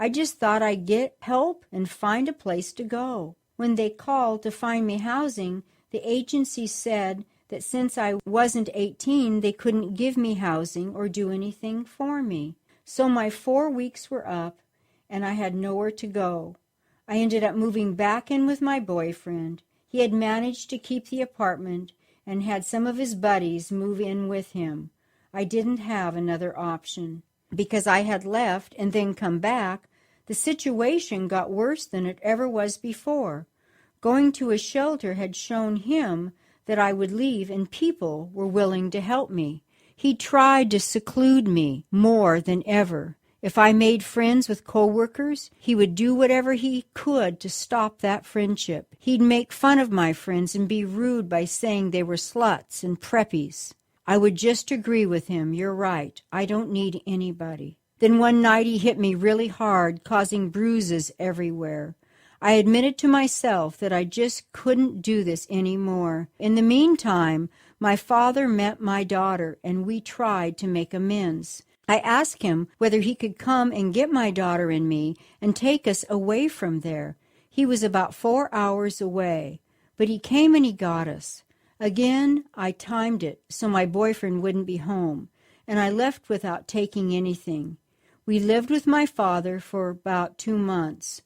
I just thought I'd get help and find a place to go. When they called to find me housing, the agency said that since I wasn't 18, they couldn't give me housing or do anything for me. So my 4 weeks were up, and I had nowhere to go. I ended up moving back in with my boyfriend. He had managed to keep the apartment and had some of his buddies move in with him. I didn't have another option. Because I had left and then come back, the situation got worse than it ever was before. Going to a shelter had shown him that I would leave, and people were willing to help me. He tried to seclude me more than ever. If I made friends with coworkers, he would do whatever he could to stop that friendship. He'd make fun of my friends and be rude by saying they were sluts and preppies. I would just agree with him. You're right. I don't need anybody. Then one night he hit me really hard, causing bruises everywhere. I admitted to myself that I just couldn't do this anymore. In the meantime, my father met my daughter, and we tried to make amends. I asked him whether he could come and get my daughter and me and take us away from there. He was about 4 hours away, but he came and he got us. Again, I timed it so my boyfriend wouldn't be home, and I left without taking anything. We lived with my father for about 2 months.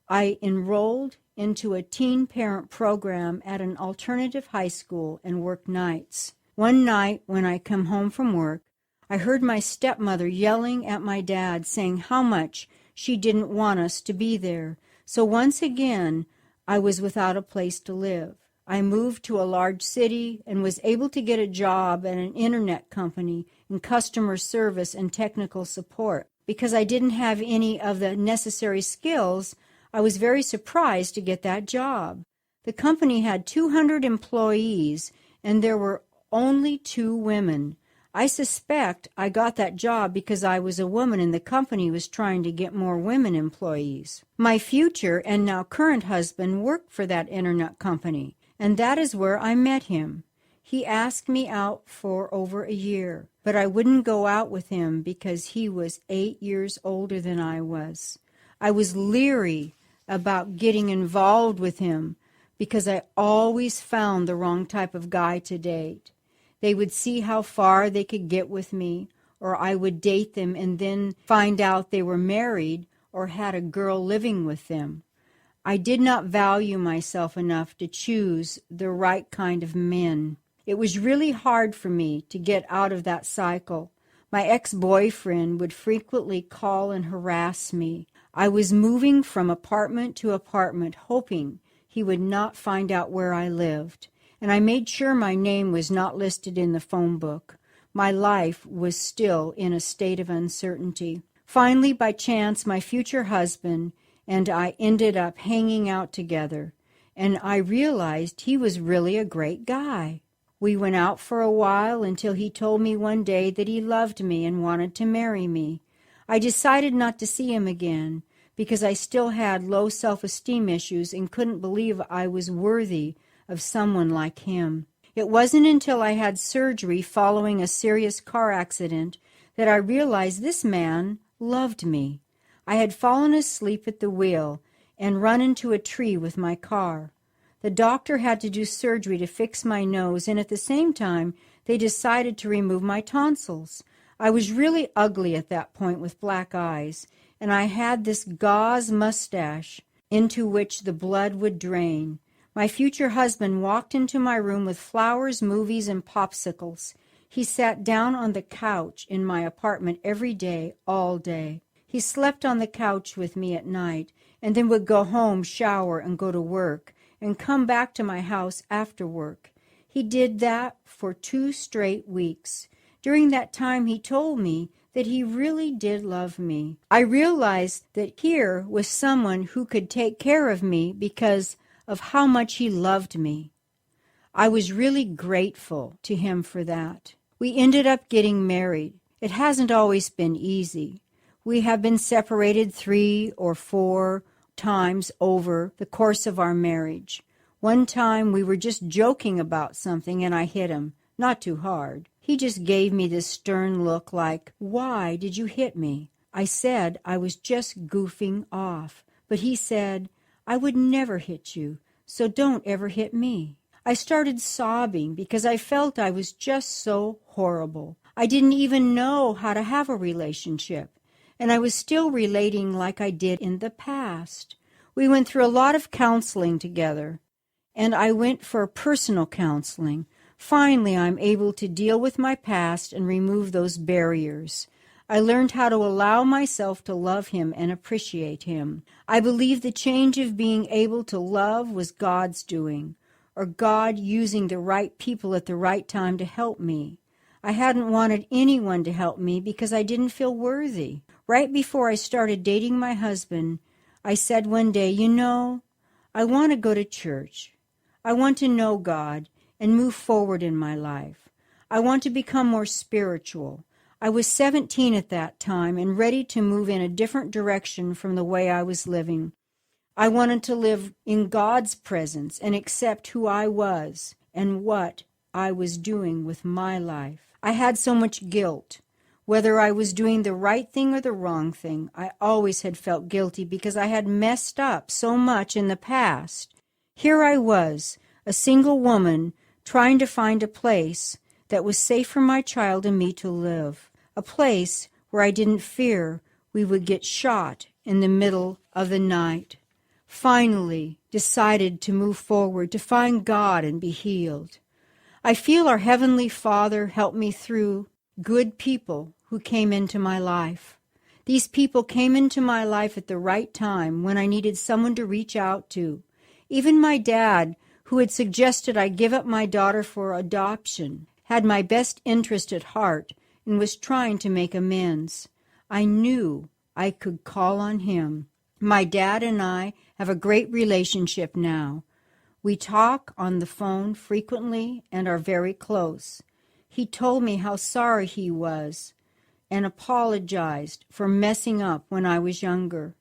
I enrolled into a teen parent program at an alternative high school and worked nights. One night when I come home from work, I heard my stepmother yelling at my dad, saying how much she didn't want us to be there. So once again, I was without a place to live. I moved to a large city and was able to get a job at an internet company in customer service and technical support. Because I didn't have any of the necessary skills, I was very surprised to get that job. The company had 200 employees, and there were only 2 women. I suspect I got that job because I was a woman and the company was trying to get more women employees. My future and now current husband worked for that internet company, and that is where I met him. He asked me out for over a year, but I wouldn't go out with him because he was 8 years older than I was. I was leery about getting involved with him because I always found the wrong type of guy to date. They would see how far they could get with me, or I would date them and then find out they were married or had a girl living with them. I did not value myself enough to choose the right kind of men. It was really hard for me to get out of that cycle. My ex-boyfriend would frequently call and harass me. I was moving from apartment to apartment, hoping he would not find out where I lived, and I made sure my name was not listed in the phone book. My life was still in a state of uncertainty. Finally, by chance, my future husband and I ended up hanging out together, and I realized he was really a great guy. We went out for a while until he told me one day that he loved me and wanted to marry me. I decided not to see him again because I still had low self-esteem issues and couldn't believe I was worthy of someone like him. It wasn't until I had surgery following a serious car accident that I realized this man loved me. I had fallen asleep at the wheel and run into a tree with my car. The doctor had to do surgery to fix my nose, and at the same time, they decided to remove my tonsils. I was really ugly at that point with black eyes, and I had this gauze mustache into which the blood would drain. My future husband walked into my room with flowers, movies, and popsicles. He sat down on the couch in my apartment every day, all day. He slept on the couch with me at night, and then would go home, shower, and go to work, and come back to my house after work. He did that for 2 straight weeks. During that time, he told me that he really did love me. I realized that here was someone who could take care of me because of how much he loved me. I was really grateful to him for that. We ended up getting married. It hasn't always been easy. We have been separated 3 or 4 times over the course of our marriage. One time we were just joking about something and I hit him, not too hard. He just gave me this stern look like, "Why did you hit me?" I said I was just goofing off, but he said, I would never hit you, so don't ever hit me. I started sobbing because I felt I was just so horrible. I didn't even know how to have a relationship, and I was still relating like I did in the past. We went through a lot of counseling together, and I went for personal counseling. Finally, I'm able to deal with my past and remove those barriers. I learned how to allow myself to love him and appreciate him. I believe the change of being able to love was God's doing, or God using the right people at the right time to help me. I hadn't wanted anyone to help me because I didn't feel worthy. Right before I started dating my husband, I said one day, I want to go to church. I want to know God and move forward in my life. I want to become more spiritual. I was 17 at that time and ready to move in a different direction from the way I was living. I wanted to live in God's presence and accept who I was and what I was doing with my life. I had so much guilt. Whether I was doing the right thing or the wrong thing, I always had felt guilty because I had messed up so much in the past. Here I was, a single woman, trying to find a place that was safe for my child and me to live. A place where I didn't fear we would get shot in the middle of the night. Finally decided to move forward, to find God and be healed. I feel our Heavenly Father helped me through good people who came into my life. These people came into my life at the right time when I needed someone to reach out to. Even my dad, who had suggested I give up my daughter for adoption, had my best interest at heart and was trying to make amends. I knew I could call on him. My dad and I have a great relationship now. We talk on the phone frequently and are very close. He told me how sorry he was and apologized for messing up when I was younger.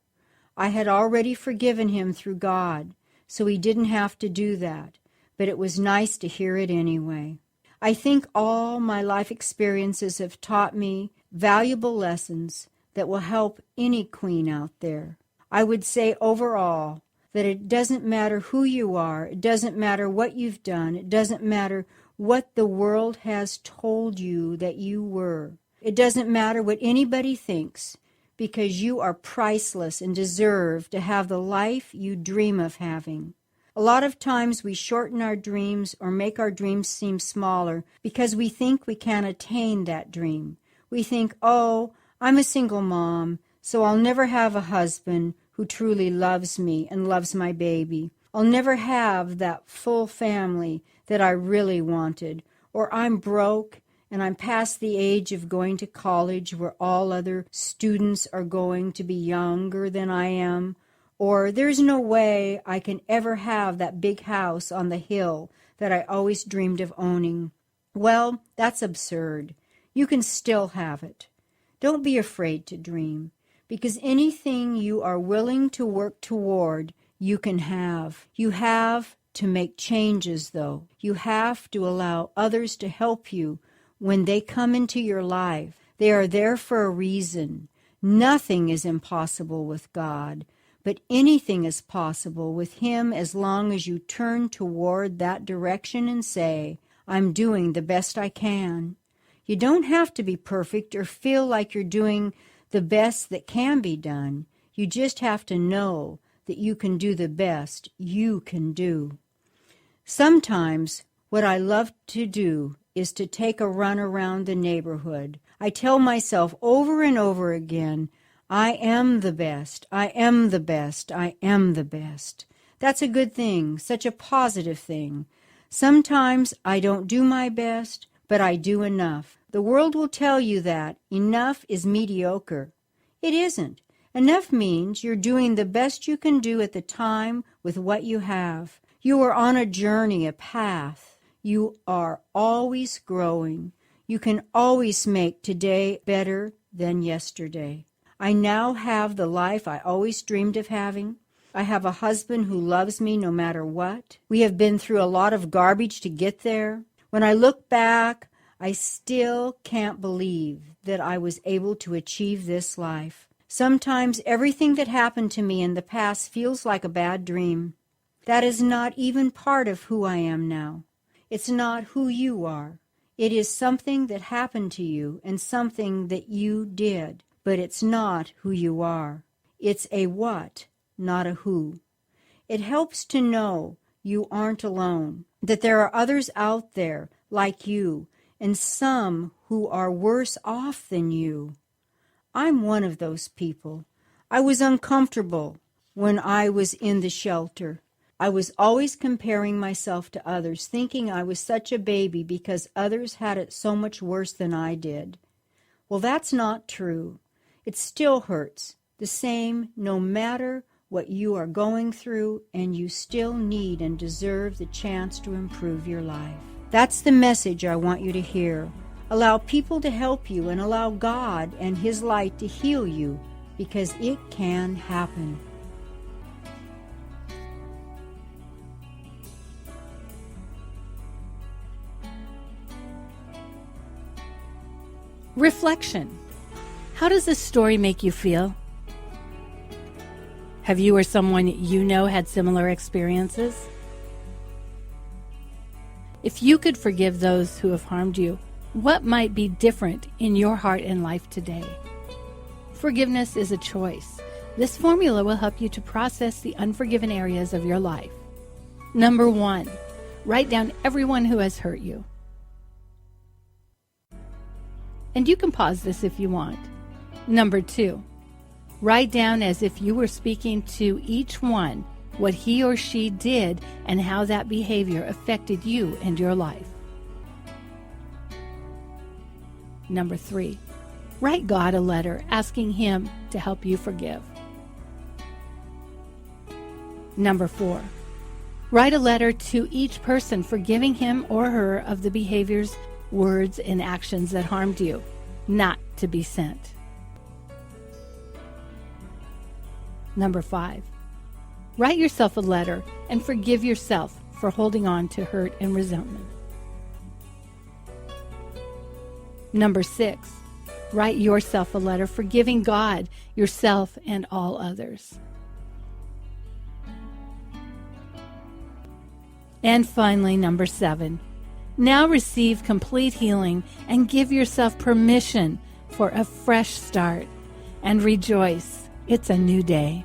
I had already forgiven him through God, so he didn't have to do that, but it was nice to hear it anyway. I think all my life experiences have taught me valuable lessons that will help any queen out there. I would say overall that it doesn't matter who you are, it doesn't matter what you've done, it doesn't matter what the world has told you that you were. It doesn't matter what anybody thinks, because you are priceless and deserve to have the life you dream of having. A lot of times we shorten our dreams or make our dreams seem smaller because we think we can't attain that dream. We think, I'm a single mom, so I'll never have a husband who truly loves me and loves my baby. I'll never have that full family that I really wanted. Or I'm broke and I'm past the age of going to college where all other students are going to be younger than I am. Or there's no way I can ever have that big house on the hill that I always dreamed of owning. Well, that's absurd. You can still have it. Don't be afraid to dream, because anything you are willing to work toward, you can have. You have to make changes, though. You have to allow others to help you when they come into your life. They are there for a reason. Nothing is impossible with God. But anything is possible with him as long as you turn toward that direction and say, I'm doing the best I can. You don't have to be perfect or feel like you're doing the best that can be done. You just have to know that you can do the best you can do. Sometimes what I love to do is to take a run around the neighborhood. I tell myself over and over again, I am the best, I am the best, I am the best. That's a good thing, such a positive thing. Sometimes I don't do my best, but I do enough. The world will tell you that enough is mediocre. It isn't. Enough means you're doing the best you can do at the time with what you have. You are on a journey, a path. You are always growing. You can always make today better than yesterday. I now have the life I always dreamed of having. I have a husband who loves me no matter what. We have been through a lot of garbage to get there. When I look back, I still can't believe that I was able to achieve this life. Sometimes everything that happened to me in the past feels like a bad dream. That is not even part of who I am now. It's not who you are. It is something that happened to you and something that you did, but it's not who you are. It's a what, not a who. It helps to know you aren't alone, that there are others out there like you, and some who are worse off than you. I'm one of those people. I was uncomfortable when I was in the shelter. I was always comparing myself to others, thinking I was such a baby because others had it so much worse than I did. Well, that's not true. It still hurts, the same no matter what you are going through, and you still need and deserve the chance to improve your life. That's the message I want you to hear. Allow people to help you and allow God and His light to heal you, because it can happen. Reflection. How does this story make you feel? Have you or someone you know had similar experiences? If you could forgive those who have harmed you, what might be different in your heart and life today? Forgiveness is a choice. This formula will help you to process the unforgiven areas of your life. Number 1, write down everyone who has hurt you. And you can pause this if you want. Number 2, write down as if you were speaking to each one what he or she did and how that behavior affected you and your life. Number 3, write God a letter asking Him to help you forgive. Number 4, write a letter to each person forgiving him or her of the behaviors, words, and actions that harmed you, not to be sent. Number 5, write yourself a letter and forgive yourself for holding on to hurt and resentment. Number 6, write yourself a letter forgiving God, yourself, and all others. And finally, number 7, now receive complete healing and give yourself permission for a fresh start and rejoice. It's a new day.